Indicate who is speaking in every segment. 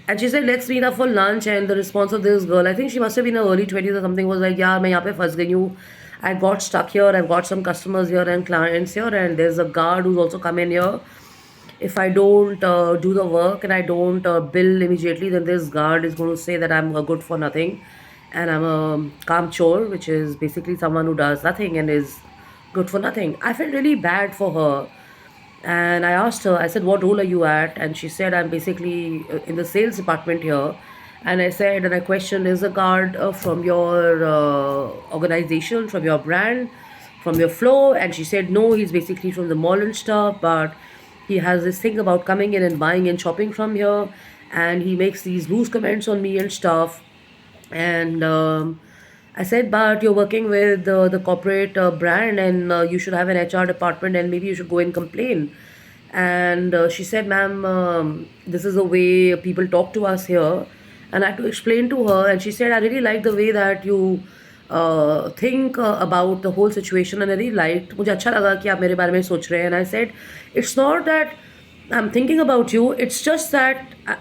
Speaker 1: And she said, let's meet up for lunch. And the response of this girl, I think she must have been in her early 20s or something, was like, yeah, मैं यहाँ पे फंस गई हूँ. I got stuck here. I've got some customers here and clients here. And there's a guard who's also come in here. If I don't do the work and I don't bill immediately, then this guard is going to say that I'm a good for nothing. And I'm a calm chore, which is basically someone who does nothing and is good for nothing. I felt really bad for her. And I asked her, I said, what role are you at? And she said, I'm basically in the sales department here. And I said, and I questioned, is the guard from your organization, from your brand, from your flow? And she said, no, he's basically from the mall and stuff, but he has this thing about coming in and buying and shopping from here. And he makes these loose comments on me and stuff. And I said, but you're working with the corporate brand and you should have an HR department and maybe you should go and complain. And she said, ma'am, this is the way people talk to us here. And I had to explain to her. And she said, I really like the way that you think about the whole situation. And I really liked, मुझे अच्छा लगा कि आप मेरे बारे में सोच रहे हैं. And I said, it's not that I'm thinking about you. It's just that, I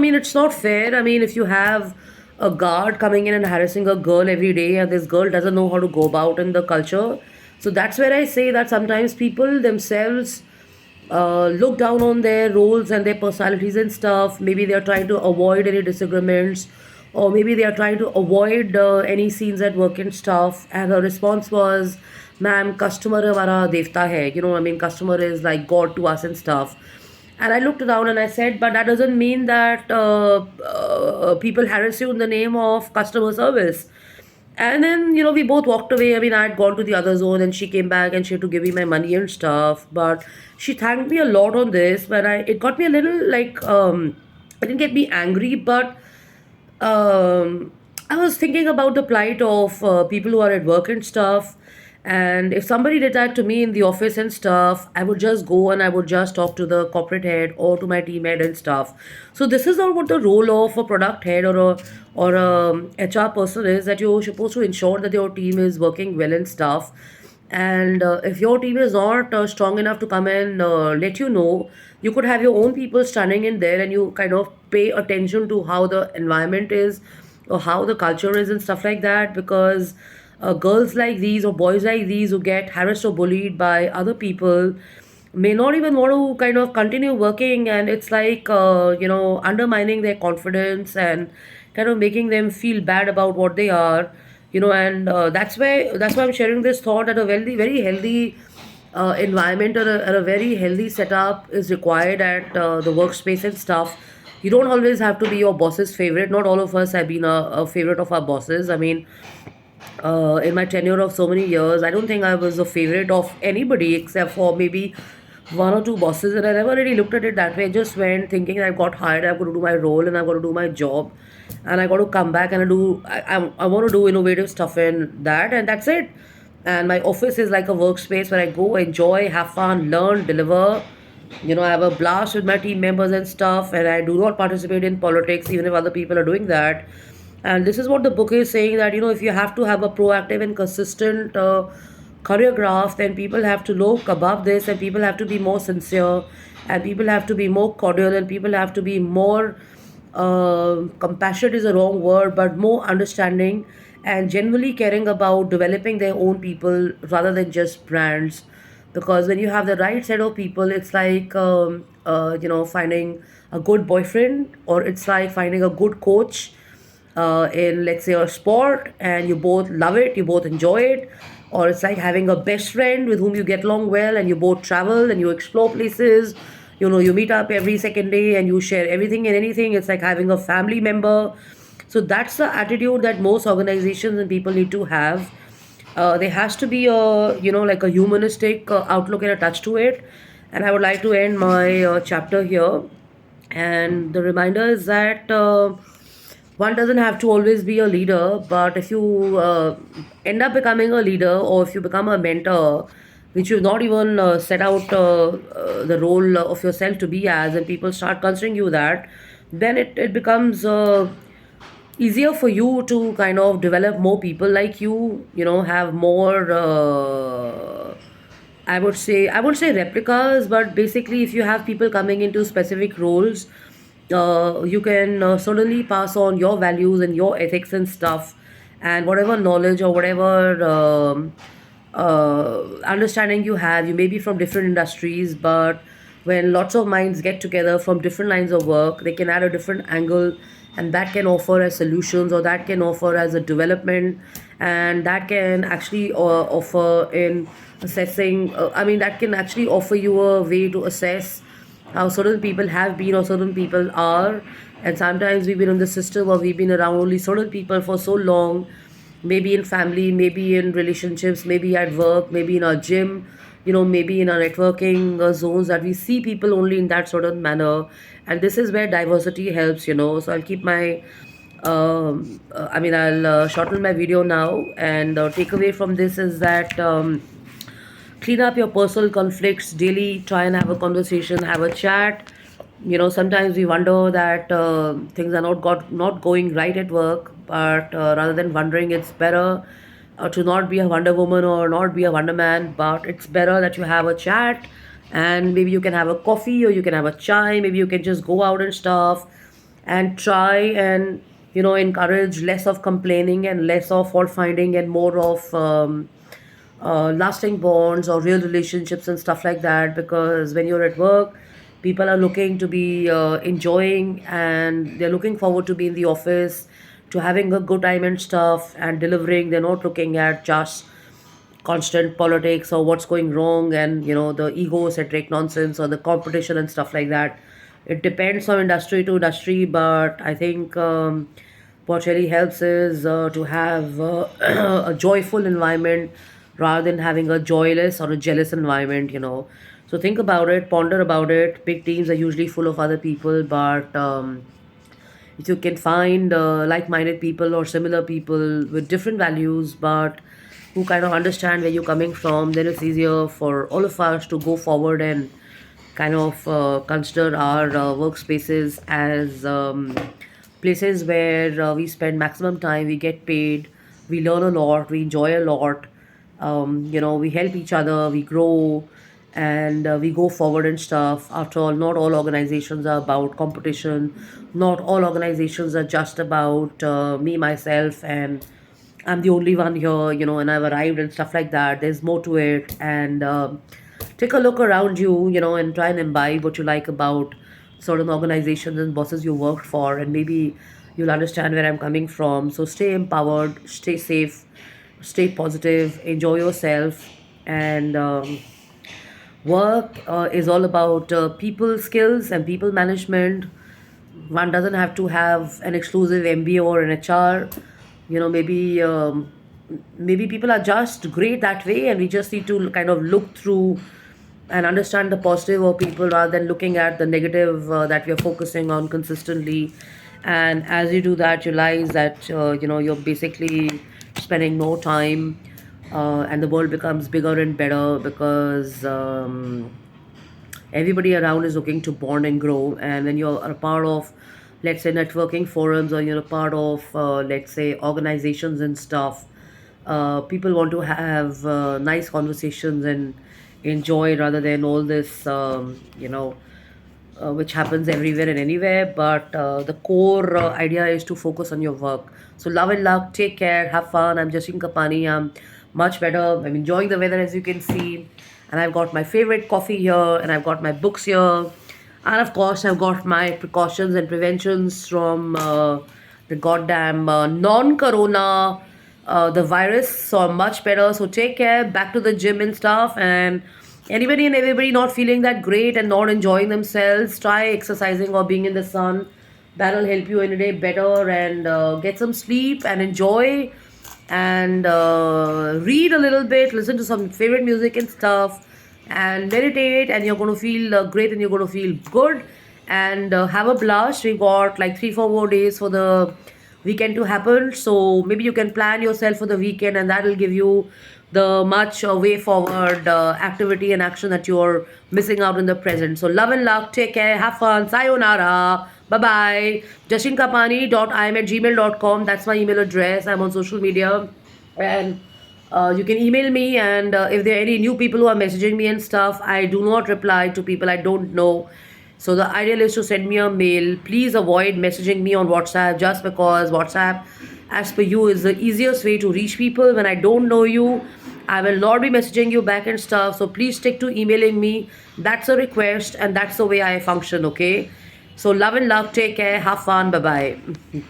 Speaker 1: mean, it's not fair. I mean, if you have a guard coming in and harassing a girl every day, and this girl doesn't know how to go about in the culture. So that's where I say that sometimes people themselves look down on their roles and their personalities and stuff. Maybe they are trying to avoid any disagreements, or maybe they are trying to avoid any scenes at work and stuff. And her response was, ma'am, customer हमारा देवता है. I mean, customer is like God to us and stuff. And I looked around and I said, but that doesn't mean that people harass you in the name of customer service. And then, we both walked away. I mean, I had gone to the other zone and she came back and she had to give me my money and stuff. But she thanked me a lot on this. But it got me a little like, it didn't get me angry, but I was thinking about the plight of people who are at work and stuff. And if somebody did that to me in the office and stuff, I would just go and I would just talk to the corporate head or to my team head and stuff. So this is not what the role of a product head or a HR person is. That you're supposed to ensure that your team is working well and stuff. And if your team is not strong enough to come and let you know, you could have your own people standing in there and you kind of pay attention to how the environment is or how the culture is and stuff like that. Because girls like these or boys like these who get harassed or bullied by other people may not even want to kind of continue working, and it's like undermining their confidence and kind of making them feel bad about what they are. And that's why I'm sharing this thought that a very very healthy environment or a very healthy setup is required at the workspace and stuff. You don't always have to be your boss's favorite. Not all of us have been a favorite of our bosses. I mean, in my tenure of so many years, I don't think I was a favorite of anybody except for maybe one or two bosses, and I never really looked at it that way. I just went thinking I got hired, I've got to do my role, and I've got to do my job, and I got to come back and I want to do innovative stuff in that, and that's it. And my office is like a workspace where I go, enjoy, have fun, learn, deliver. I have a blast with my team members and stuff, and I do not participate in politics, even if other people are doing that. And this is what the book is saying, that if you have to have a proactive and consistent career graph, then people have to look above this, and people have to be more sincere, and people have to be more cordial, and people have to be more compassionate is a wrong word, but more understanding and genuinely caring about developing their own people rather than just brands. Because when you have the right set of people, it's like finding a good boyfriend, or it's like finding a good coach in, let's say, a sport, and you both love it, you both enjoy it. Or it's like having a best friend with whom you get along well, and you both travel and you explore places. You meet up every second day and you share everything and anything. It's like having a family member. So that's the attitude that most organizations and people need to have. There has to be a like a humanistic outlook and a touch to it. And I would like to end my chapter here. And the reminder is that one doesn't have to always be a leader, but if you end up becoming a leader, or if you become a mentor, which you've not even set out the role of yourself to be as, and people start considering you that, then it becomes easier for you to kind of develop more people like you, have more. I would say replicas, but basically, if you have people coming into specific roles, you can certainly pass on your values and your ethics and stuff, and whatever knowledge or whatever understanding you have. You may be from different industries, but when lots of minds get together from different lines of work, they can add a different angle, and that can offer as solutions, or that can offer as a development, and that can actually offer in assessing. I mean, that can actually offer you a way to assess how certain people have been or certain people are. And sometimes we've been in the system, or we've been around only certain people for so long, maybe in family, maybe in relationships, maybe at work, maybe in our gym, maybe in our networking zones, that we see people only in that certain manner. And this is where diversity helps. So I'll keep my I mean, I'll shorten my video now, and takeaway from this is that clean up your personal conflicts daily. Try and have a conversation, have a chat. Sometimes we wonder that things are not going right at work, but rather than wondering, it's better to not be a Wonder Woman or not be a Wonder Man, but it's better that you have a chat, and maybe you can have a coffee or you can have a chai. Maybe you can just go out and stuff, and try and encourage less of complaining and less of fault finding, and more of lasting bonds or real relationships and stuff like that. Because when you're at work, people are looking to be enjoying, and they're looking forward to be in the office, to having a good time and stuff and delivering. They're not looking at just constant politics or what's going wrong, and the egocentric nonsense or the competition and stuff like that. It depends on industry to industry, but I think what really helps is to have a joyful environment rather than having a joyless or a jealous environment. So think about it, ponder about it. Big teams are usually full of other people, but if you can find like-minded people or similar people with different values, but who kind of understand where you're coming from, then it's easier for all of us to go forward and kind of consider our workspaces as places where we spend maximum time, we get paid, we learn a lot, we enjoy a lot. We help each other, we grow, and we go forward and stuff. After all, not all organizations are about competition. Not all organizations are just about me, myself, and I'm the only one here, and I've arrived and stuff like that. There's more to it, and take a look around you, and try and imbibe what you like about certain organizations and bosses you worked for, and maybe you'll understand where I'm coming from. So stay empowered, stay safe, stay positive, enjoy yourself, and work is all about people skills and people management. One doesn't have to have an exclusive MBA or an HR. Maybe people are just great that way, and we just need to kind of look through and understand the positive of people rather than looking at the negative that we are focusing on consistently. And as you do that, you realize that you're basically spending more time, and the world becomes bigger and better, because everybody around is looking to bond and grow. And when you're a part of, let's say, networking forums, or you're a part of, let's say, organizations and stuff, people want to have nice conversations and enjoy, rather than all this which happens everywhere and anywhere. But the core idea is to focus on your work. So love and luck, take care, have fun. I'm Jashin Kapani. I'm much better. I'm enjoying the weather, as you can see, and I've got my favorite coffee here, and I've got my books here, and of course I've got my precautions and preventions from the goddamn non-corona, the virus. So I'm much better. So take care, back to the gym and stuff. And anybody and everybody not feeling that great and not enjoying themselves, try exercising or being in the sun. That'll help you any day better. And get some sleep and enjoy, and read a little bit, listen to some favorite music and stuff, and meditate, and you're going to feel great, and you're going to feel good, and have a blast. We got like 3 4 more days for the weekend to happen, so maybe you can plan yourself for the weekend, and that will give you the much way forward activity and action that you're missing out in the present. So love and luck, take care, have fun, sayonara, bye bye. jashinkapani.im@gmail.com, that's my email address. I'm on social media, and you can email me. And if there are any new people who are messaging me and stuff, I do not reply to people I don't know. So the ideal is to send me a mail. Please avoid messaging me on WhatsApp, just because WhatsApp, as per you, is the easiest way to reach people. When I don't know you, I will not be messaging you back and stuff. So please stick to emailing me. That's a request, and that's the way I function, okay? So love and love. Take care. Have fun. Bye bye.